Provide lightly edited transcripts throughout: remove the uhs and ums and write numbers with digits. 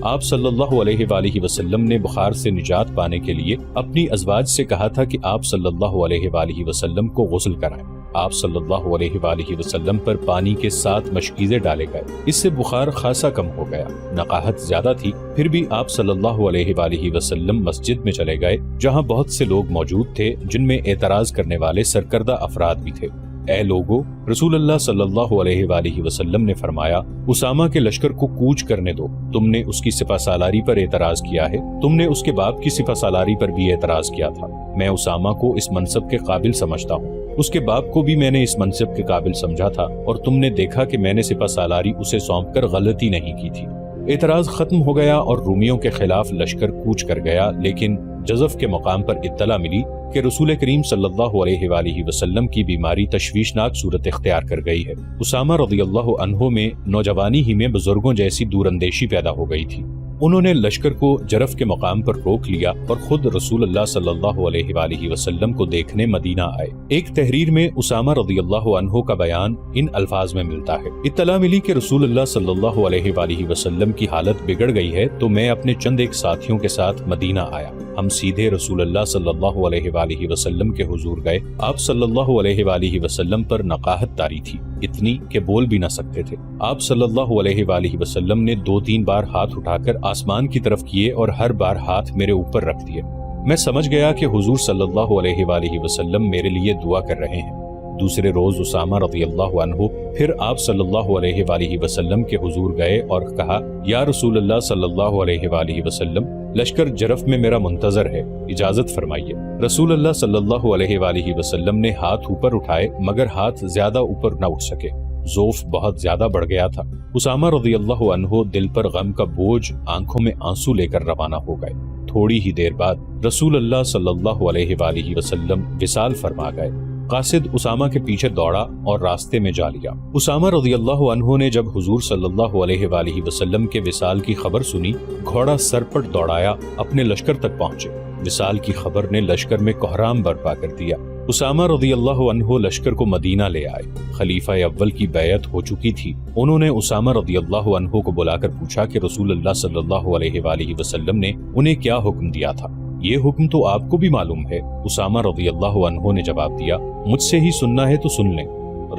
آپ صلی اللہ علیہ وآلہ وسلم نے بخار سے نجات پانے کے لیے اپنی ازواج سے کہا تھا کہ آپ صلی اللہ علیہ وآلہ وسلم کو غسل کرائیں۔ آپ صلی اللہ علیہ وآلہ وسلم پر پانی کے 7 مشکیزیں ڈالے گئے، اس سے بخار خاصا کم ہو گیا۔ نقاہت زیادہ تھی، پھر بھی آپ صلی اللہ علیہ وآلہ وسلم مسجد میں چلے گئے جہاں بہت سے لوگ موجود تھے جن میں اعتراض کرنے والے سرکردہ افراد بھی تھے۔ اے لوگو، رسول اللہ صلی اللہ علیہ وآلہ وسلم نے فرمایا، اسامہ کے لشکر کو کوچ کرنے دو۔ تم نے اس کی سپہ سالاری پر اعتراض کیا ہے، تم نے اس کے باپ کی سپہ سالاری پر بھی اعتراض کیا تھا۔ میں اسامہ کو اس منصب کے قابل سمجھتا ہوں، اس کے باپ کو بھی میں نے اس منصب کے قابل سمجھا تھا، اور تم نے دیکھا کہ میں نے سپہ سالاری اسے سونپ کر غلطی نہیں کی تھی۔ اعتراض ختم ہو گیا اور رومیوں کے خلاف لشکر کوچ کر گیا، لیکن جزف کے مقام پر اطلاع ملی کہ رسول کریم صلی اللہ علیہ وآلہ وسلم کی بیماری تشویشناک صورت اختیار کر گئی ہے۔ اسامہ رضی اللہ عنہ میں نوجوانی ہی میں بزرگوں جیسی دور اندیشی پیدا ہو گئی تھی۔ انہوں نے لشکر کو جرف کے مقام پر روک لیا اور خود رسول اللہ صلی اللہ علیہ وآلہ وسلم کو دیکھنے مدینہ آئے۔ ایک تحریر میں اسامہ رضی اللہ عنہ کا بیان ان الفاظ میں ملتا ہے، اطلاع ملی کہ رسول اللہ صلی اللہ علیہ وآلہ وسلم کی حالت بگڑ گئی ہے تو میں اپنے چند ایک ساتھیوں کے ساتھ مدینہ آیا۔ ہم سیدھے رسول اللہ صلی اللہ علیہ وآلہ وسلم کے حضور گئے۔ آپ صلی اللہ علیہ وآلہ وسلم پر نقاہت طاری تھی، اتنی کہ بول بھی نہ سکتے تھے۔ آپ صلی اللہ علیہ وآلہ وسلم نے 2-3 بار ہاتھ اٹھا کر آسمان کی طرف کیے اور ہر بار ہاتھ میرے اوپر رکھ دیے۔ میں سمجھ گیا کہ حضور صلی اللہ علیہ وآلہ وسلم میرے لیے دعا کر رہے ہیں۔ دوسرے روز اسامہ رضی اللہ عنہ پھر آپ صلی اللہ علیہ وآلہ وسلم کے حضور گئے اور کہا، یا رسول اللہ صلی اللہ علیہ وآلہ وسلم، لشکر جرف میں میرا منتظر ہے، اجازت فرمائیے۔ رسول اللہ صلی اللہ علیہ وآلہ وسلم نے ہاتھ اوپر اٹھائے مگر ہاتھ زیادہ اوپر نہ اٹھ سکے، ذوف بہت زیادہ بڑھ گیا تھا۔ اسامہ رضی اللہ عنہ دل پر غم کا بوجھ، آنکھوں میں آنسو لے کر روانہ ہو گئے۔ تھوڑی ہی دیر بعد رسول اللہ صلی اللہ علیہ وآلہ وسلم وصال فرما گئے۔ قاصد اسامہ کے پیچھے دوڑا اور راستے میں جا لیا۔ اسامہ رضی اللہ عنہ نے جب حضور صلی اللہ علیہ وآلہ وسلم کے وصال کی خبر سنی، گھوڑا سرپٹ دوڑایا اپنے لشکر تک پہنچے۔ وصال کی خبر نے لشکر میں کوہرام برپا کر دیا۔ اسامہ رضی اللہ عنہ لشکر کو مدینہ لے آئے۔ خلیفہ اول کی بیعت ہو چکی تھی۔ انہوں نے اسامہ رضی اللہ عنہ کو بلا کر پوچھا کہ رسول اللہ صلی اللہ علیہ وآلہ وسلم نے انہیں کیا حکم دیا تھا؟ یہ حکم تو آپ کو بھی معلوم ہے۔ اسامہ رضی اللہ عنہ نے جواب دیا، مجھ سے ہی سننا ہے تو سن لیں۔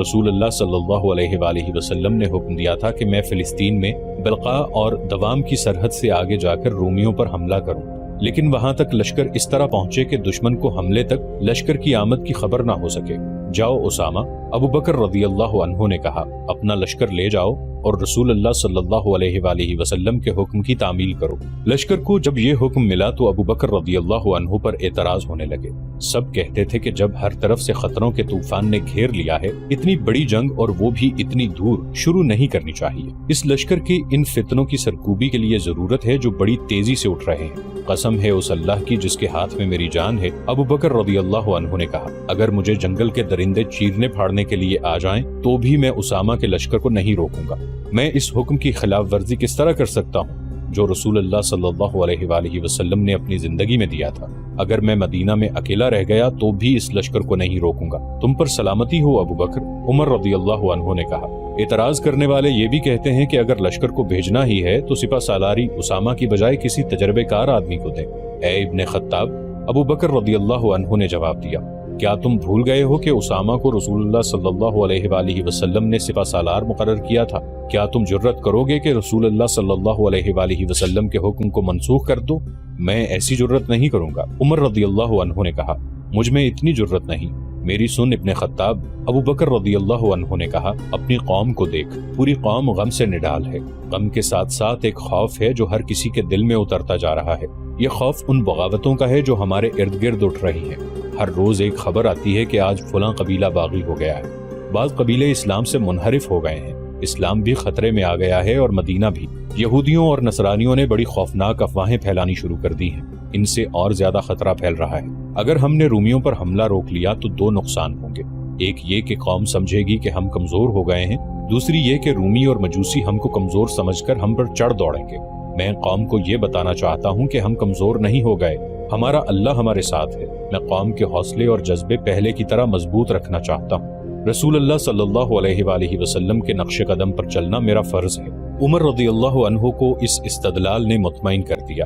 رسول اللہ صلی اللہ علیہ وآلہ وسلم نے حکم دیا تھا کہ میں فلسطین میں بلقاء اور دوام کی سرحد سے آگے جا کر رومیوں پر حملہ کروں، لیکن وہاں تک لشکر اس طرح پہنچے کہ دشمن کو حملے تک لشکر کی آمد کی خبر نہ ہو سکے۔ جاؤ اسامہ، ابو بکر رضی اللہ عنہ نے کہا، اپنا لشکر لے جاؤ اور رسول اللہ صلی اللہ علیہ وآلہ وسلم کے حکم کی تعمیل کرو۔ لشکر کو جب یہ حکم ملا تو ابو بکر رضی اللہ عنہ پر اعتراض ہونے لگے۔ سب کہتے تھے کہ جب ہر طرف سے خطروں کے طوفان نے گھیر لیا ہے، اتنی بڑی جنگ اور وہ بھی اتنی دور شروع نہیں کرنی چاہیے۔ اس لشکر کی ان فتنوں کی سرکوبی کے لیے ضرورت ہے جو بڑی تیزی سے اٹھ رہے ہیں۔ قسم ہے اس اللہ کی جس کے ہاتھ میں میری جان ہے، ابو بکر رضی اللہ عنہ نے کہا، اگر مجھے جنگل کے درندے چیرنے پھاڑنے کے لیے آ جائیں تو بھی میں اسامہ کے لشکر کو نہیں روکوں گا۔ میں اس حکم کی خلاف ورزی کس طرح کر سکتا ہوں جو رسول اللہ صلی اللہ علیہ وآلہ وسلم نے اپنی زندگی میں دیا تھا؟ اگر میں مدینہ میں اکیلا رہ گیا تو بھی اس لشکر کو نہیں روکوں گا۔ تم پر سلامتی ہو ابو بکر، عمر رضی اللہ عنہ نے کہا۔ اعتراض کرنے والے یہ بھی کہتے ہیں کہ اگر لشکر کو بھیجنا ہی ہے تو سپہ سالاری اسامہ کی بجائے کسی تجربے کار آدمی کو دیں۔ اے ابن خطاب، ابو بکر رضی اللہ عنہ نے جواب دیا، کیا تم بھول گئے ہو کہ اسامہ کو رسول اللہ صلی اللہ علیہ وآلہ وسلم نے سپہ سالار مقرر کیا تھا؟ کیا تم جرت کرو گے کہ رسول اللہ صلی اللہ علیہ وآلہ وسلم کے حکم کو منسوخ کر دو؟ میں ایسی جرت نہیں کروں گا۔ عمر رضی اللہ عنہ نے کہا، مجھ میں اتنی جرت نہیں، میری سن ابن خطاب۔ ابو بکر رضی اللہ عنہ نے کہا، اپنی قوم کو دیکھ، پوری قوم غم سے نڈال ہے۔ غم کے ساتھ ساتھ ایک خوف ہے جو ہر کسی کے دل میں اترتا جا رہا ہے۔ یہ خوف ان بغاوتوں کا ہے جو ہمارے ارد گرد اٹھ رہی ہیں۔ ہر روز ایک خبر آتی ہے کہ آج فلاں قبیلہ باغی ہو گیا ہے۔ بعض قبیلے اسلام سے منحرف ہو گئے ہیں، اسلام بھی خطرے میں آ گیا ہے اور مدینہ بھی۔ یہودیوں اور نصرانیوں نے بڑی خوفناک افواہیں پھیلانی شروع کر دی ہیں، ان سے اور زیادہ خطرہ پھیل رہا ہے۔ اگر ہم نے رومیوں پر حملہ روک لیا تو دو نقصان ہوں گے، ایک یہ کہ قوم سمجھے گی کہ ہم کمزور ہو گئے ہیں، دوسری یہ کہ رومی اور مجوسی ہم کو کمزور سمجھ کر ہم پر چڑھ دوڑیں گے۔ میں قوم کو یہ بتانا چاہتا ہوں کہ ہم کمزور نہیں ہو گئے، ہمارا اللہ ہمارے ساتھ ہے۔ میں قوم کے حوصلے اور جذبے پہلے کی طرح مضبوط رکھنا چاہتا ہوں۔ رسول اللہ صلی اللہ علیہ وآلہ وسلم کے نقش قدم پر چلنا میرا فرض ہے۔ عمر رضی اللہ عنہ کو اس استدلال نے مطمئن کر دیا۔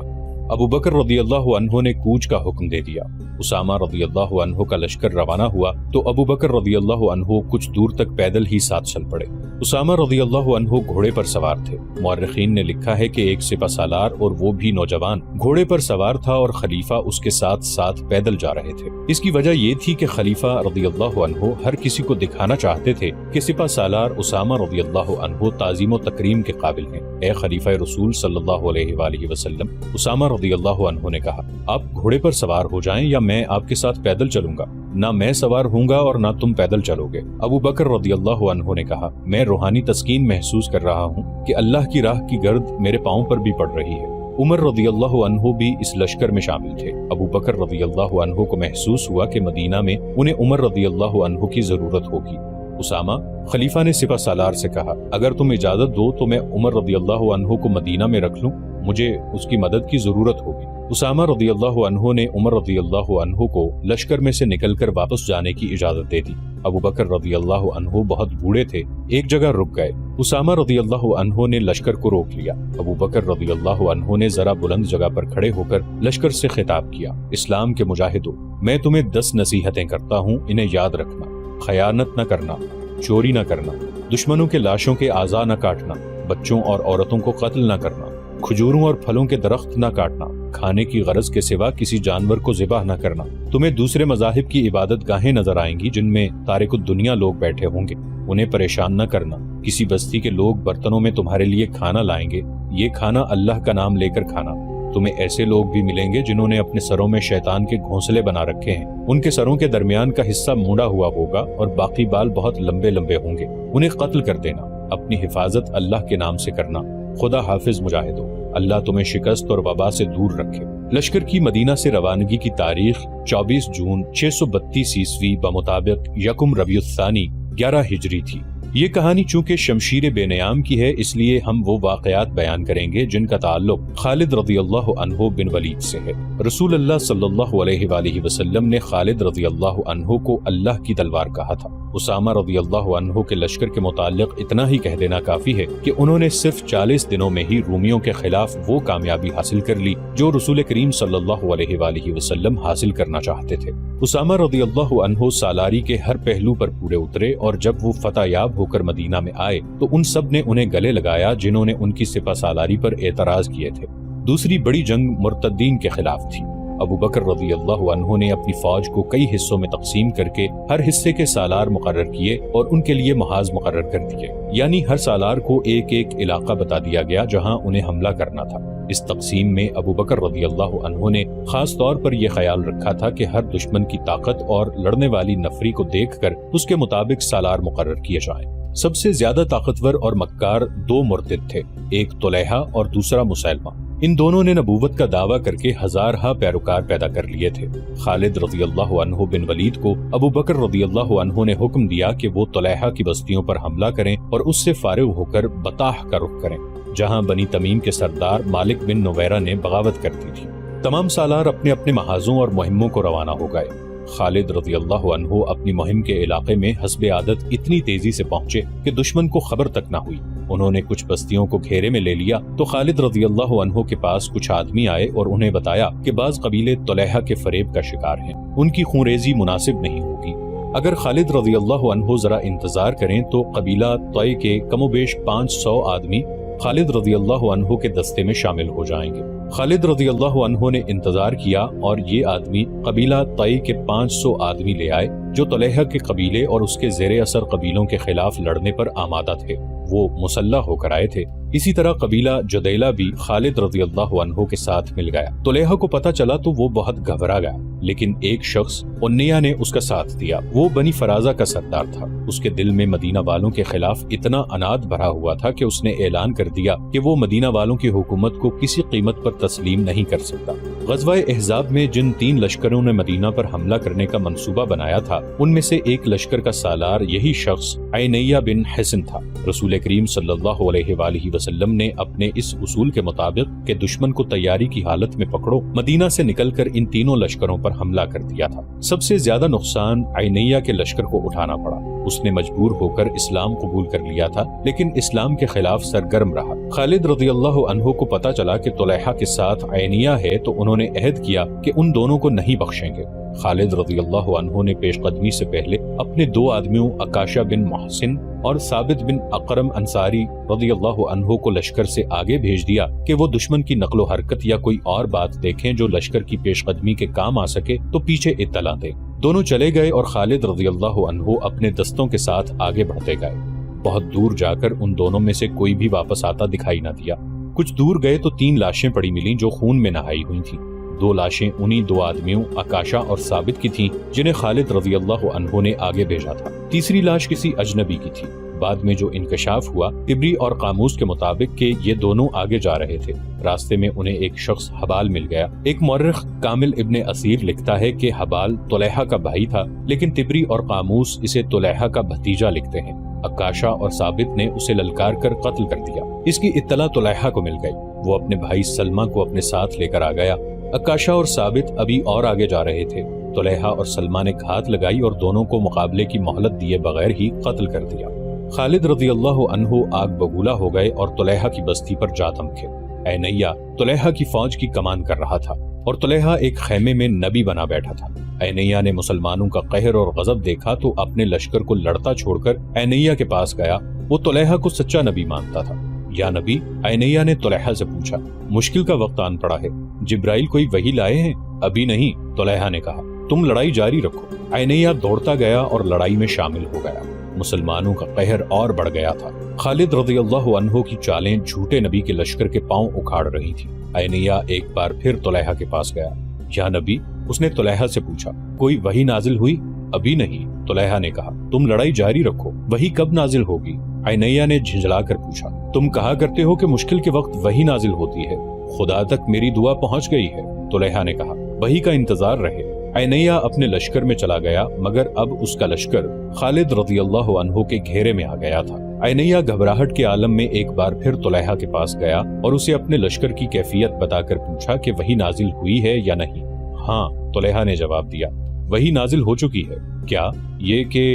ابو بکر رضی اللہ عنہ نے کوچ کا حکم دے دیا۔ اسامہ رضی اللہ عنہ کا لشکر روانہ ہوا تو ابو بکر رضی اللہ عنہ کچھ دور تک پیدل ہی ساتھ چل پڑے۔ اسامہ رضی اللہ عنہ گھوڑے پر سوار تھے۔ مورخین نے لکھا ہے کہ ایک سپہ سالار اور وہ بھی نوجوان گھوڑے پر سوار تھا اور خلیفہ اس کے ساتھ ساتھ پیدل جا رہے تھے۔ اس کی وجہ یہ تھی کہ خلیفہ رضی اللہ عنہ ہر کسی کو دکھانا چاہتے تھے کہ سپہ سالار اسامہ رضی اللہ عنہ تعظیم و تکریم کے قابل ہیں۔ اے خلیفہ رسول صلی اللہ علیہ وآلہ وسلم، اسامہ رضی اللہ عنہ نے کہا، آپ گھوڑے پر سوار ہو جائیں یا میں آپ کے ساتھ پیدل چلوں گا؟ نہ میں سوار ہوں گا اور نہ تم پیدل چلو گے۔ ابو بکر رضی اللہ عنہ نے کہا، میں روحانی تسکین محسوس کر رہا ہوں کہ اللہ کی راہ کی گرد میرے پاؤں پر بھی پڑ رہی ہے۔ عمر رضی اللہ عنہ بھی اس لشکر میں شامل تھے۔ ابو بکر رضی اللہ عنہ کو محسوس ہوا کہ مدینہ میں انہیں عمر رضی اللہ عنہ کی ضرورت ہوگی۔ اسامہ، خلیفہ نے سپہ سالار سے کہا، اگر تم اجازت دو تو میں عمر رضی اللہ عنہ کو مدینہ میں رکھ لوں، مجھے اس کی مدد کی ضرورت ہوگی۔ اسامہ رضی اللہ عنہ نے عمر رضی اللہ عنہ کو لشکر میں سے نکل کر واپس جانے کی اجازت دے دی۔ ابو بکر رضی اللہ عنہ بہت بوڑھے تھے، ایک جگہ رک گئے۔ اسامہ رضی اللہ عنہ نے لشکر کو روک لیا۔ ابو بکر رضی اللہ عنہ نے ذرا بلند جگہ پر کھڑے ہو کر لشکر سے خطاب کیا، اسلام کے مجاہدوں، میں تمہیں 10 نصیحتیں کرتا ہوں، انہیں یاد رکھنا۔ خیانت نہ کرنا، چوری نہ کرنا، دشمنوں کے لاشوں کے اعضاء نہ کاٹنا، بچوں اور عورتوں کو قتل نہ کرنا، کھجوروں اور پھلوں کے درخت نہ کاٹنا، کھانے کی غرض کے سوا کسی جانور کو ذبح نہ کرنا۔ تمہیں دوسرے مذاہب کی عبادت گاہیں نظر آئیں گی جن میں تارک الدنیا لوگ بیٹھے ہوں گے، انہیں پریشان نہ کرنا۔ کسی بستی کے لوگ برتنوں میں تمہارے لیے کھانا لائیں گے، یہ کھانا اللہ کا نام لے کر کھانا۔ تمہیں ایسے لوگ بھی ملیں گے جنہوں نے اپنے سروں میں شیطان کے گھونسلے بنا رکھے ہیں، ان کے سروں کے درمیان کا حصہ مونڈا ہوا ہوگا اور باقی بال بہت لمبے لمبے ہوں گے، انہیں قتل کر دینا۔ اپنی حفاظت اللہ کے نام سے کرنا۔ خدا حافظ مجاہدوں، اللہ تمہیں شکست اور وبا سے دور رکھے۔ لشکر کی مدینہ سے روانگی کی تاریخ 24 جون 632 عیسوی بمطابق 1 ربیع الثانی 11 ہجری تھی۔ یہ کہانی چونکہ شمشیر بے نیام کی ہے، اس لیے ہم وہ واقعات بیان کریں گے جن کا تعلق خالد رضی اللہ عنہ بن ولید سے ہے۔ رسول اللہ صلی اللہ علیہ وآلہ وسلم نے خالد رضی اللہ عنہ کو اللہ کی تلوار کہا تھا۔ اسامہ رضی اللہ عنہ کے لشکر کے متعلق اتنا ہی کہہ دینا کافی ہے کہ انہوں نے صرف 40 دنوں میں ہی رومیوں کے خلاف وہ کامیابی حاصل کر لی جو رسول کریم صلی اللہ علیہ وآلہ وسلم حاصل کرنا چاہتے تھے۔ اسامہ رضی اللہ عنہ سالاری کے ہر پہلو پر پورے اترے، اور جب وہ فتح یاب ہو کر مدینہ میں آئے تو ان سب نے انہیں گلے لگایا جنہوں نے ان کی سپہ سالاری پر اعتراض کیے تھے۔ دوسری بڑی جنگ مرتدین کے خلاف تھی۔ ابو بکر رضی اللہ عنہ نے اپنی فوج کو کئی حصوں میں تقسیم کر کے ہر حصے کے سالار مقرر کیے اور ان کے لیے محاذ مقرر کر دیے، یعنی ہر سالار کو ایک ایک علاقہ بتا دیا گیا جہاں انہیں حملہ کرنا تھا۔ اس تقسیم میں ابو بکر رضی اللہ عنہ نے خاص طور پر یہ خیال رکھا تھا کہ ہر دشمن کی طاقت اور لڑنے والی نفری کو دیکھ کر اس کے مطابق سالار مقرر کیے جائیں۔ سب سے زیادہ طاقتور اور مکار 2 مرتد تھے، ایک طلیحہ اور دوسرا مسیلمہ۔ ان دونوں نے نبوت کا دعویٰ کر کے ہزارہا پیروکار پیدا کر لیے تھے۔ خالد رضی اللہ عنہ بن ولید کو ابو بکر رضی اللہ عنہ نے حکم دیا کہ وہ طلیحہ کی بستیوں پر حملہ کریں اور اس سے فارغ ہو کر بطاح کا رخ کریں، جہاں بنی تمیم کے سردار مالک بن نویرہ نے بغاوت کر دی تھی۔ تمام سالار اپنے اپنے محاذوں اور مہموں کو روانہ ہو گئے۔ خالد رضی اللہ عنہ اپنی مہم کے علاقے میں حسب عادت اتنی تیزی سے پہنچے کہ دشمن کو خبر تک نہ ہوئی۔ انہوں نے کچھ بستیوں کو گھیرے میں لے لیا تو خالد رضی اللہ عنہ کے پاس کچھ آدمی آئے اور انہیں بتایا کہ بعض قبیلے طلیحہ کے فریب کا شکار ہیں، ان کی خونریزی مناسب نہیں ہوگی۔ اگر خالد رضی اللہ عنہ ذرا انتظار کریں تو قبیلہ طی کے کم و بیش 500 آدمی خالد رضی اللہ عنہ کے دستے میں شامل ہو جائیں گے۔ خالد رضی اللہ عنہ نے انتظار کیا اور یہ آدمی قبیلہ طی کے 500 آدمی لے آئے جو طلیحہ کے قبیلے اور اس کے زیر اثر قبیلوں کے خلاف لڑنے پر آمادہ تھے۔ وہ مسلح ہو کر آئے تھے۔ اسی طرح قبیلہ جدیلہ بھی خالد رضی اللہ عنہ کے ساتھ مل گیا۔ طلیحہ کو پتہ چلا تو وہ بہت گھبرا گیا، لیکن ایک شخص انیہ نے اس کا ساتھ دیا۔ وہ بنی فرازہ کا سردار تھا۔ اس کے دل میں مدینہ والوں کے خلاف اتنا اناد بھرا ہوا تھا کہ اس نے اعلان کر دیا کہ وہ مدینہ والوں کی حکومت کو کسی قیمت پر تسلیم نہیں کر سکتا۔ غزوہ احزاب میں جن 3 لشکروں نے مدینہ پر حملہ کرنے کا منصوبہ بنایا تھا، ان میں سے ایک لشکر کا سالار یہی شخص عینیہ بن حسن تھا۔ رسول کریم صلی اللہ علیہ وآلہ وسلم نے اپنے اس اصول کے مطابق کہ دشمن کو تیاری کی حالت میں پکڑو، مدینہ سے نکل کر ان تینوں لشکروں پر حملہ کر دیا تھا۔ سب سے زیادہ نقصان عینیہ کے لشکر کو اٹھانا پڑا۔ اس نے مجبور ہو کر اسلام قبول کر لیا تھا، لیکن اسلام کے خلاف سرگرم رہا۔ خالد رضی اللہ عنہ کو پتا چلا کہ طلحہ کے ساتھ عینیہ ہے تو انہوں نے عہد کیا کہ ان دونوں کو نہیں بخشیں گے۔ خالد رضی اللہ عنہ نے پیش قدمی سے پہلے اپنے 2 آدمیوں عکاشہ بن محسن اور ثابت بن اقرم انصاری رضی اللہ عنہ کو لشکر سے آگے بھیج دیا کہ وہ دشمن کی نقل و حرکت یا کوئی اور بات دیکھیں جو لشکر کی پیش قدمی کے کام آ سکے تو پیچھے اطلاع دیں۔ دونوں چلے گئے اور خالد رضی اللہ عنہ اپنے دستوں کے ساتھ آگے بڑھتے گئے۔ بہت دور جا کر ان دونوں میں سے کوئی بھی واپس آتا دکھائی نہ دیا۔ کچھ دور گئے تو 3 لاشیں پڑی ملیں جو خون میں نہائی ہوئی تھیں۔ 2 لاشیں انہی 2 آدمیوں عکاشہ اور ثابت کی تھیں جنہیں خالد رضی اللہ عنہ نے آگے بھیجا تھا۔ تیسری لاش کسی اجنبی کی تھی۔ بعد میں جو انکشاف ہوا طبری اور قاموس کے مطابق کہ یہ دونوں آگے جا رہے تھے، راستے میں انہیں ایک شخص حبال مل گیا۔ ایک مورخ کامل ابن اسیر لکھتا ہے کہ حبال طلحہ کا بھائی تھا، لیکن طبری اور قاموس اسے طلحہ کا بھتیجا لکھتے ہیں۔ عکاشہ اور ثابت نے اسے للکار کر قتل کر دیا۔ اس کی اطلاع طلحہ کو مل گئی۔ وہ اپنے بھائی سلمہ کو اپنے ساتھ لے کر آ گیا۔ عکاشہ اور ثابت ابھی اور آگے جا رہے تھے۔ طلحہ اور سلمہ نے گھات لگائی اور دونوں کو مقابلے کی مہلت دیے بغیر ہی قتل کر دیا۔ خالد رضی اللہ عنہ آگ بگولا ہو گئے اور طلحہ کی بستی پر جا تھمکے۔ عینیہ طلحہ کی فوج کی کمان کر رہا تھا اور طلحہ ایک خیمے میں نبی بنا بیٹھا تھا۔ عینیہ نے مسلمانوں کا قہر اور غضب دیکھا تو اپنے لشکر کو لڑتا چھوڑ کر عینیہ کے پاس گیا۔ وہ طلحہ کو سچا نبی مانتا تھا۔ یا نبی، عینیہ نے طلحہ سے پوچھا، مشکل کا وقت آن پڑا ہے، جبرائیل کوئی وحی لائے ہیں؟ ابھی نہیں، طلحہ نے کہا، تم لڑائی جاری رکھو۔ عینیہ دوڑتا گیا اور لڑائی میں شامل ہو گیا۔ مسلمانوں کا قہر اور بڑھ گیا تھا۔ خالد رضی اللہ عنہ کی چالیں جھوٹے نبی کے لشکر کے پاؤں اکھاڑ رہی تھی۔ عینیہ ایک بار پھر طلحہ کے پاس گیا۔ یا نبی، اس نے طلحہ سے پوچھا، کوئی وحی نازل ہوئی؟ ابھی نہیں، طلحہ نے کہا، تم لڑائی جاری رکھو، وحی کب نازل ہوگی؟ عینیہ نے جھنجلا کر پوچھا، تم کہا کرتے ہو کہ مشکل کے وقت وحی نازل ہوتی ہے، خدا تک میری دعا پہنچ گئی ہے۔ طلحہ نے کہا، وحی کا انتظار رہے۔ عینیہ اپنے لشکر میں چلا گیا، مگر اب اس کا لشکر خالد رضی اللہ عنہ کے گھیرے میں آ گیا تھا۔ عینیہ گھبراہٹ کے عالم میں ایک بار پھر طلحہ کے پاس گیا اور اسے اپنے لشکر کی کیفیت بتا کر پوچھا کہ وحی نازل ہوئی ہے یا نہیں۔ ہاں، طلحہ نے جواب دیا، وحی نازل ہو چکی ہے۔ کیا یہ کہ؟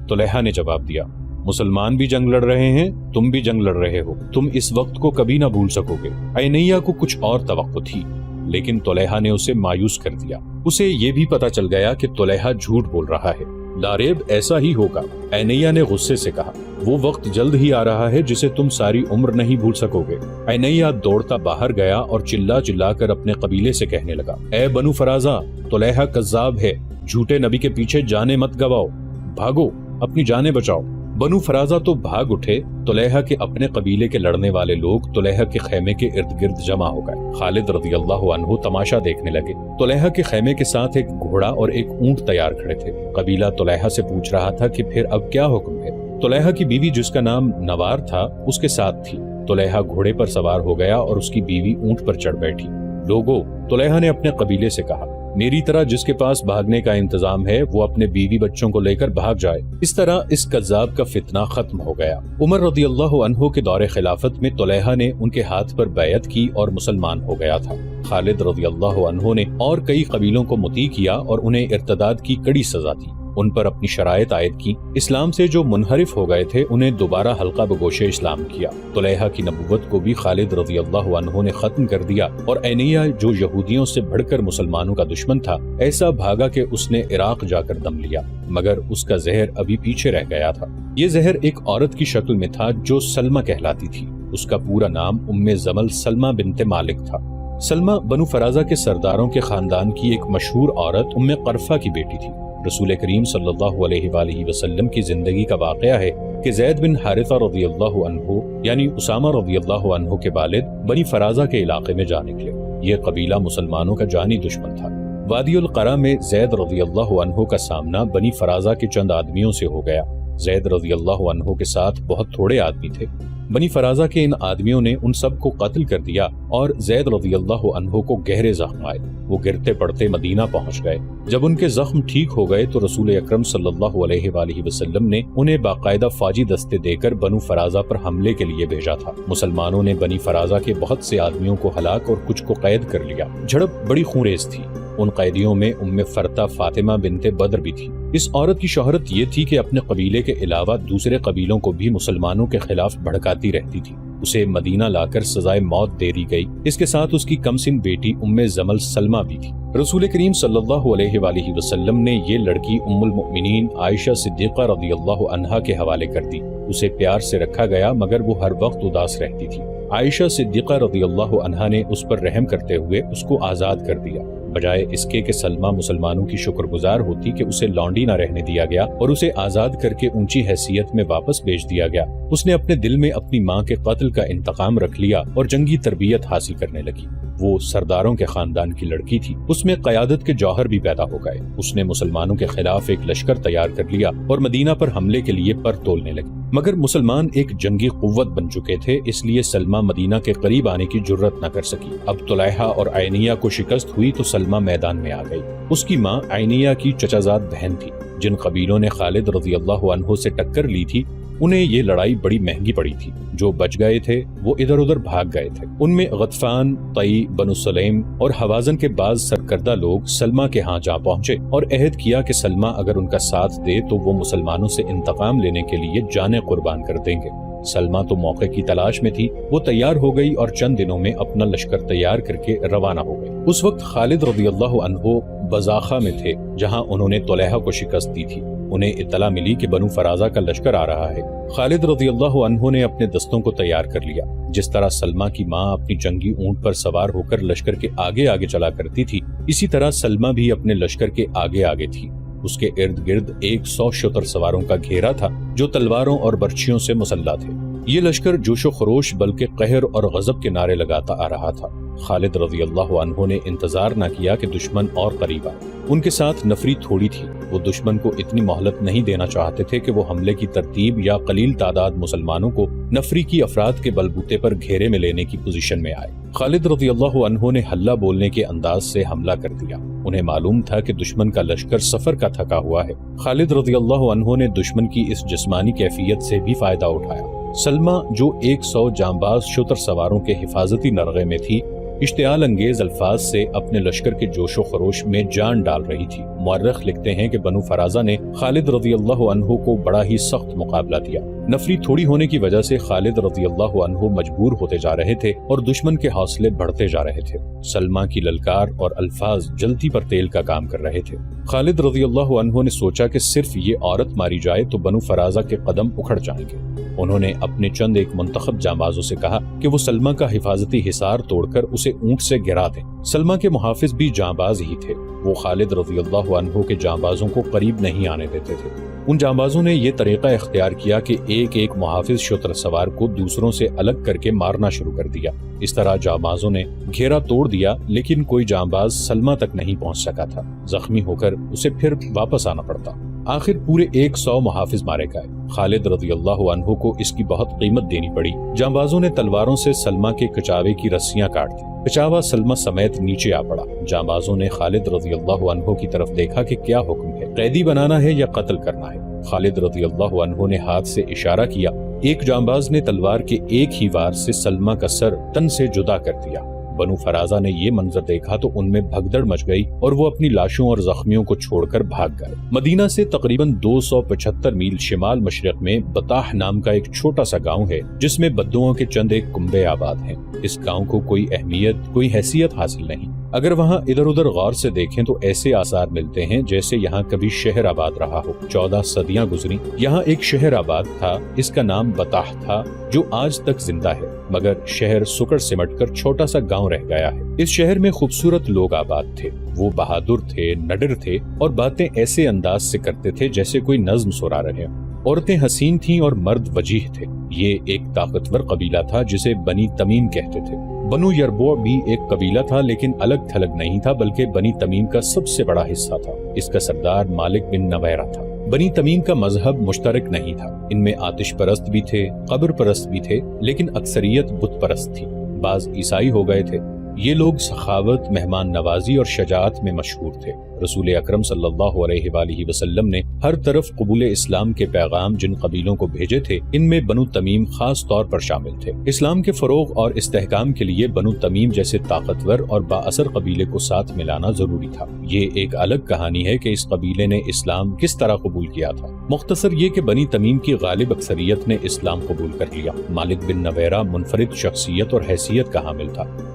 طلحہ نے جواب دیا، مسلمان بھی جنگ لڑ رہے ہیں، تم بھی جنگ لڑ رہے ہو، تم اس وقت کو کبھی نہ بھول سکو گے۔ عینیہ کو کچھ اور توقع تھی، لیکن طلحہ نے اسے مایوس کر دیا۔ اسے یہ بھی پتا چل گیا کہ طلحہ جھوٹ بول رہا ہے۔ لاریب ایسا ہی ہوگا، عینیہ نے غصے سے کہا، وہ وقت جلد ہی آ رہا ہے جسے تم ساری عمر نہیں بھول سکو گے۔ عینیہ دوڑتا باہر گیا اور چلا چلا کر اپنے قبیلے سے کہنے لگا، اے بنو فرازہ، طلحہ کذاب ہے، جھوٹے نبی کے پیچھے جانیں مت گواؤ، بھاگو، اپنی جانیں بچاؤ۔ بنو فرازہ تو بھاگ اٹھے۔ طلحہ کے اپنے قبیلے کے لڑنے والے لوگ طلحہ کے خیمے کے ارد گرد جمع ہو گئے۔ خالد رضی اللہ عنہ تماشا دیکھنے لگے۔ طلحہ کے خیمے کے ساتھ ایک گھوڑا اور ایک اونٹ تیار کھڑے تھے۔ قبیلہ طلحہ سے پوچھ رہا تھا کہ پھر اب کیا حکم ہے؟ طلحہ کی بیوی جس کا نام نوار تھا اس کے ساتھ تھی۔ طلحہ گھوڑے پر سوار ہو گیا اور اس کی بیوی اونٹ پر چڑھ بیٹھی۔ لوگو، طلحہ نے اپنے قبیلے سے کہا، میری طرح جس کے پاس بھاگنے کا انتظام ہے وہ اپنے بیوی بچوں کو لے کر بھاگ جائے۔ اس طرح اس کذاب کا فتنہ ختم ہو گیا۔ عمر رضی اللہ عنہ کے دور خلافت میں طلحہ نے ان کے ہاتھ پر بیعت کی اور مسلمان ہو گیا تھا۔ خالد رضی اللہ عنہ نے اور کئی قبیلوں کو مطیع کیا اور انہیں ارتداد کی کڑی سزا دی۔ ان پر اپنی شرائط عائد کی۔ اسلام سے جو منحرف ہو گئے تھے انہیں دوبارہ حلقہ بگوش اسلام کیا۔ طلحہ کی نبوت کو بھی خالد رضی اللہ عنہ نے ختم کر دیا اور عینیہ جو یہودیوں سے بڑھ کر مسلمانوں کا دشمن تھا ایسا بھاگا کہ اس نے عراق جا کر دم لیا، مگر اس کا زہر ابھی پیچھے رہ گیا تھا۔ یہ زہر ایک عورت کی شکل میں تھا جو سلمہ کہلاتی تھی۔ اس کا پورا نام ام زمل سلمہ بنت مالک تھا۔ سلمہ بنو فرازہ کے سرداروں کے خاندان کی ایک مشہور عورت ام قرفہ کی بیٹی تھی۔ رسول کریم صلی اللہ علیہ وآلہ وسلم کی زندگی کا واقعہ ہے کہ زید بن حارثہ رضی اللہ عنہ یعنی اسامہ رضی اللہ عنہ کے والد بنی فرازہ کے علاقے میں جا نکلے۔ یہ قبیلہ مسلمانوں کا جانی دشمن تھا۔ وادی القرا میں زید رضی اللہ عنہ کا سامنا بنی فرازہ کے چند آدمیوں سے ہو گیا۔ زید رضی اللہ عنہ کے ساتھ بہت تھوڑے آدمی تھے۔ بنی فرازہ کے ان آدمیوں نے ان سب کو قتل کر دیا اور زید رضی اللہ عنہ کو گہرے زخم آئے۔ وہ گرتے پڑتے مدینہ پہنچ گئے۔ جب ان کے زخم ٹھیک ہو گئے تو رسول اکرم صلی اللہ علیہ وآلہ وسلم نے انہیں باقاعدہ فوجی دستے دے کر بنو فرازہ پر حملے کے لیے بھیجا تھا۔ مسلمانوں نے بنی فرازہ کے بہت سے آدمیوں کو ہلاک اور کچھ کو قید کر لیا۔ جھڑپ بڑی خونریز تھی۔ ان قیدیوں میں فرتا فاطمہ بنت بدر بھی تھی۔ اس عورت کی شہرت یہ تھی کہ اپنے قبیلے کے علاوہ دوسرے قبیلوں کو بھی مسلمانوں کے خلاف بھڑکاتی رہتی تھی۔ اسے مدینہ لا کر سزائے موت دے دی گئی۔ اس کے ساتھ اس کی کم سن بیٹی زمل سلمہ بھی تھی۔ رسول کریم صلی اللہ علیہ وآلہ وسلم نے یہ لڑکی المؤمنین عائشہ صدیقہ رضی اللہ عنہا کے حوالے کر دی۔ اسے پیار سے رکھا گیا مگر وہ ہر وقت اداس رہتی تھی۔ عائشہ صدیقہ رضی اللہ عنہا نے اس پر رحم کرتے ہوئے اس کو آزاد کر دیا، بجائے اس کے کہ سلمہ مسلمانوں کی شکر گزار ہوتی کہ اسے لونڈی نہ رہنے دیا گیا اور اسے آزاد کر کے اونچی حیثیت میں واپس بھیج دیا گیا۔ اس نے اپنے دل میں اپنی ماں کے قتل کا انتقام رکھ لیا اور جنگی تربیت حاصل کرنے لگی۔ وہ سرداروں کے خاندان کی لڑکی تھی، اس میں قیادت کے جوہر بھی پیدا ہو گئے۔ اس نے مسلمانوں کے خلاف ایک لشکر تیار کر لیا اور مدینہ پر حملے کے لیے پر تولنے لگی، مگر مسلمان ایک جنگی قوت بن چکے تھے، اس لیے سلمہ مدینہ کے قریب آنے کی جرت نہ کر سکی۔ اب طلیحہ اور عینیہ کو شکست ہوئی تو سلمہ میدان میں آ گئی۔ اس کی ماں عینیہ کی چچازاد بہن تھی۔ جن قبیلوں نے خالد رضی اللہ عنہ سے ٹکر لی تھی انہیں یہ لڑائی بڑی مہنگی پڑی تھی۔ جو بچ گئے تھے وہ ادھر ادھر بھاگ گئے تھے۔ ان میں غطفان، طئی، بنو سلیم اور حوازن کے بعض سرکردہ لوگ سلمہ کے ہاں جا پہنچے اور عہد کیا کہ سلمہ اگر ان کا ساتھ دے تو وہ مسلمانوں سے انتقام لینے کے لیے جانیں قربان کر دیں گے۔ سلمہ تو موقع کی تلاش میں تھی، وہ تیار ہو گئی اور چند دنوں میں اپنا لشکر تیار کر کے روانہ ہو گئی۔ اس وقت خالد رضی اللہ عنہ بزاخہ میں تھے جہاں انہوں نے طلیحہ کو شکست دی تھی۔ انہیں اطلاع ملی کہ بنو فرازہ کا لشکر آ رہا ہے۔ خالد رضی اللہ عنہ نے اپنے دستوں کو تیار کر لیا۔ جس طرح سلمہ کی ماں اپنی جنگی اونٹ پر سوار ہو کر لشکر کے آگے آگے چلا کرتی تھی، اسی طرح سلمہ بھی اپنے لشکر کے آگے آگے تھی۔ اس کے ارد گرد 100 شتر سواروں کا گھیرا تھا جو تلواروں اور برچھیوں سے مسلح تھے۔ یہ لشکر جوش و خروش بلکہ قہر اور غضب کے نعرے لگاتا آ رہا تھا۔ خالد رضی اللہ عنہ نے انتظار نہ کیا کہ دشمن اور قریب آئے۔ ان کے ساتھ نفری تھوڑی تھی، وہ دشمن کو اتنی مہلت نہیں دینا چاہتے تھے کہ وہ حملے کی ترتیب یا قلیل تعداد مسلمانوں کو نفری کی افراد کے بلبوتے پر گھیرے میں لینے کی پوزیشن میں آئے۔ خالد رضی اللہ عنہ نے ہلہ بولنے کے انداز سے حملہ کر دیا۔ انہیں معلوم تھا کہ دشمن کا لشکر سفر کا تھکا ہوا ہے۔ خالد رضی اللہ عنہ نے دشمن کی اس جسمانی کیفیت سے بھی فائدہ اٹھایا۔ سلمہ جو 100 جانباز شتر سواروں کے حفاظتی نرغے میں تھی، اشتعال انگیز الفاظ سے اپنے لشکر کے جوش و خروش میں جان ڈال رہی تھی۔ مورخ لکھتے ہیں کہ بنو فرازہ نے خالد رضی اللہ عنہ کو بڑا ہی سخت مقابلہ دیا۔ نفری تھوڑی ہونے کی وجہ سے خالد رضی اللہ عنہ مجبور ہوتے جا رہے تھے اور دشمن کے حوصلے بڑھتے جا رہے تھے۔ سلمہ کی للکار اور الفاظ جلتی پر تیل کا کام کر رہے تھے۔ خالد رضی اللہ عنہ نے سوچا کہ صرف یہ عورت ماری جائے تو بنو فرازہ کے قدم اکھڑ جائیں گے۔ انہوں نے اپنے چند ایک منتخب جانبازوں سے کہا کہ وہ سلمہ کا حفاظتی حصار توڑ کر اسے اونٹ سے گرا دیں۔ سلمہ کے محافظ بھی جانباز ہی تھے، وہ خالد رضی اللہ عنہ کے جانبازوں کو قریب نہیں آنے دیتے تھے۔ ان جانبازوں نے یہ طریقہ اختیار کیا کہ ایک ایک محافظ شتر سوار کو دوسروں سے الگ کر کے مارنا شروع کر دیا۔ اس طرح جانبازوں نے گھیرا توڑ دیا لیکن کوئی جانباز سلمہ تک نہیں پہنچ سکا تھا۔ زخمی ہو کر اسے پھر واپس آنا پڑتا۔ آخر پورے 100 محافظ مارے گئے۔ خالد رضی اللہ عنہ کو اس کی بہت قیمت دینی پڑی۔ جانبازوں نے تلواروں سے سلمہ کے کچاوے کی رسیاں کاٹ دی۔ کچاوا سلمہ سمیت نیچے آ پڑا۔ جانبازوں نے خالد رضی اللہ عنہ کی طرف دیکھا کہ کیا حکم ہے، قیدی بنانا ہے یا قتل کرنا ہے۔ خالد رضی اللہ عنہ نے ہاتھ سے اشارہ کیا۔ ایک جانباز نے تلوار کے ایک ہی وار سے سلمہ کا سر تن سے جدا کر دیا۔ بنو فرازہ نے یہ منظر دیکھا تو ان میں بھگدڑ مچ گئی اور وہ اپنی لاشوں اور زخمیوں کو چھوڑ کر بھاگ گئے۔ مدینہ سے تقریباً 275 میل شمال مشرق میں بطاح نام کا ایک چھوٹا سا گاؤں ہے جس میں بدوؤں کے چند ایک کنبے آباد ہیں۔ اس گاؤں کو کوئی اہمیت، کوئی حیثیت حاصل نہیں۔ اگر وہاں ادھر ادھر غور سے دیکھیں تو ایسے آثار ملتے ہیں جیسے یہاں کبھی شہر آباد رہا ہو۔ 14 صدیاں گزری، یہاں ایک شہر آباد تھا، اس کا نام بطاح تھا، جو آج تک زندہ ہے، مگر شہر سکڑ سمٹ کر چھوٹا سا گاؤں رہ گیا ہے۔ اس شہر میں خوبصورت لوگ آباد تھے، وہ بہادر تھے، نڈر تھے اور باتیں ایسے انداز سے کرتے تھے جیسے کوئی نظم سنا رہے ہوں۔ عورتیں حسین تھیں اور مرد وجیح تھے۔ یہ ایک طاقتور قبیلہ تھا جسے بنی تمیم کہتے تھے۔ بنو یربوع بھی ایک قبیلہ تھا لیکن الگ تھلگ نہیں تھا بلکہ بنی تمیم کا سب سے بڑا حصہ تھا۔ اس کا سردار مالک بن نویرہ تھا۔ بنی تمیم کا مذہب مشترک نہیں تھا، ان میں آتش پرست بھی تھے، قبر پرست بھی تھے، لیکن اکثریت بت پرست تھی۔ بعض عیسائی ہو گئے تھے۔ یہ لوگ سخاوت، مہمان نوازی اور شجاعت میں مشہور تھے۔ رسول اکرم صلی اللہ علیہ وآلہ وسلم نے ہر طرف قبول اسلام کے پیغام جن قبیلوں کو بھیجے تھے ان میں بنو تمیم خاص طور پر شامل تھے۔ اسلام کے فروغ اور استحکام کے لیے بنو تمیم جیسے طاقتور اور با اثر قبیلے کو ساتھ ملانا ضروری تھا۔ یہ ایک الگ کہانی ہے کہ اس قبیلے نے اسلام کس طرح قبول کیا تھا۔ مختصر یہ کہ بنی تمیم کی غالب اکثریت نے اسلام قبول کر لیا۔ مالک بن نویرہ منفرد شخصیت اور حیثیت کا حامل تھا۔